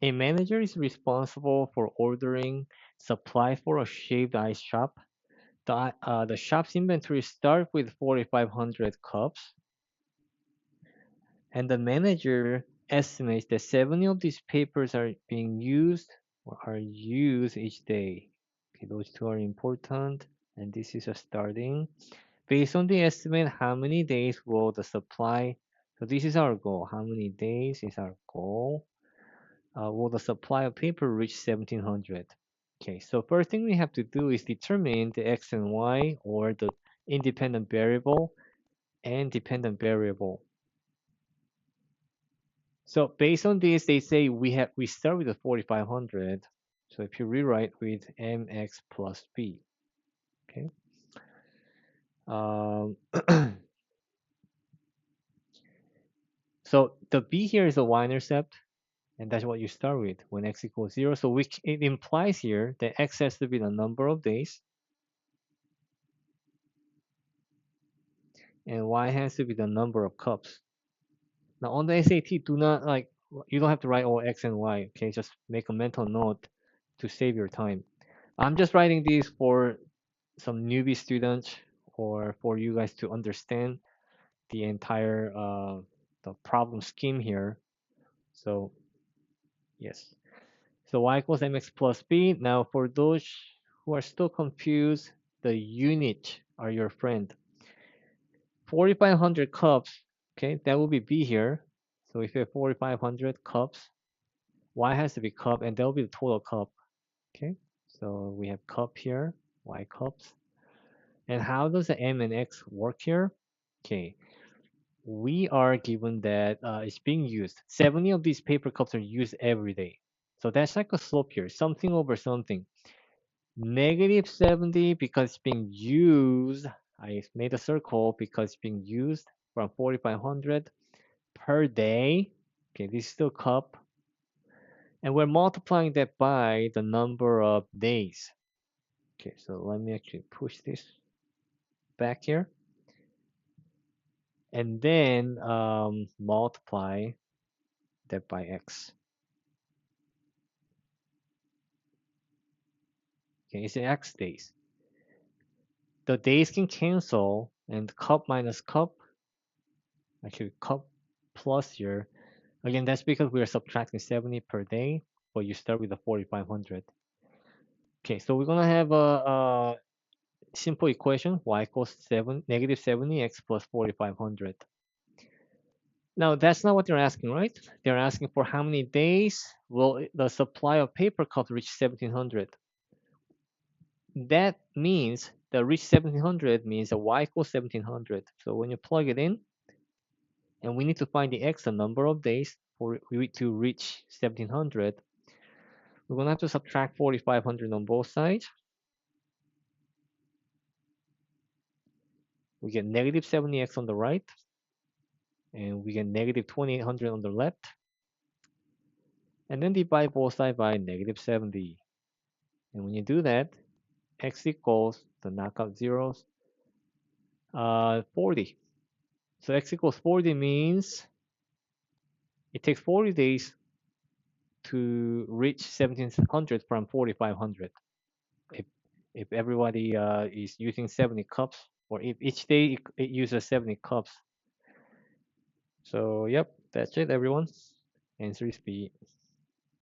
A manager is responsible for ordering supply for a shaved ice shop. The shop's inventory starts with 4,500 cups, and the manager estimates that 70 of these papers are being used or are used each day. Okay, those two are important, and this is a starting. Based on the estimate, how many days will the supply? So this is our goal. How many days is our goal? Will the supply of paper reach 1700? Okay, so first thing we have to do is determine the x and y, or the independent variable and dependent variable. So based on this, they say we start with the 4500. So if you rewrite with mx plus b, okay. Um, so the b here is a y-intercept, and that's what you start with when x equals 0. So it implies here that x has to be the number of days, and y has to be the number of cups. Now on the SAT, do not you don't have to write all x and y. Okay, just make a mental note to save your time. I'm just writing these for some newbie students or for you guys to understand the entire the problem scheme here. So yes, so y equals mx plus b. Now for those who are still confused, the unit are your friend. 4,500 cups, okay, that will be b here. So if you have 4,500 cups, y has to be cup, and that will be the total cup. Okay, so we have cup here, y cups. And how does the m and x work here? Okay, we are given that it's being used. 70 of these paper cups are used every day. So that's like a slope here, something over something. Negative 70 because it's being used. I made a circle because it's being used from 4,500 per day. Okay, this is still cup. And we're multiplying that by the number of days. Okay, so let me actually push this back here. And then multiply that by x. Okay, it's x days. The days can cancel, and cup minus cup, actually cup plus here. Again, that's because we are subtracting 70 per day, but you start with the 4,500. Okay, so we're gonna have a simple equation, y equals negative 70 x plus 4,500. Now, that's not what they're asking, right? They're asking for how many days will the supply of paper cups reach 1700. That means the reach 1700 means that y equals 1700. So when you plug it in, and we need to find the x, the number of days for it to reach 1700, we're going to have to subtract 4,500 on both sides. We get negative 70x on the right, and we get negative 2800 on the left. And then divide both sides by negative 70. And when you do that, x equals, the knockout zeros, 40. So x equals 40 means it takes 40 days to reach 1700 from 4,500. If, if everybody is using 70 cups, or if each day it uses 70 cups. So, yep, that's it, everyone. Answer is B.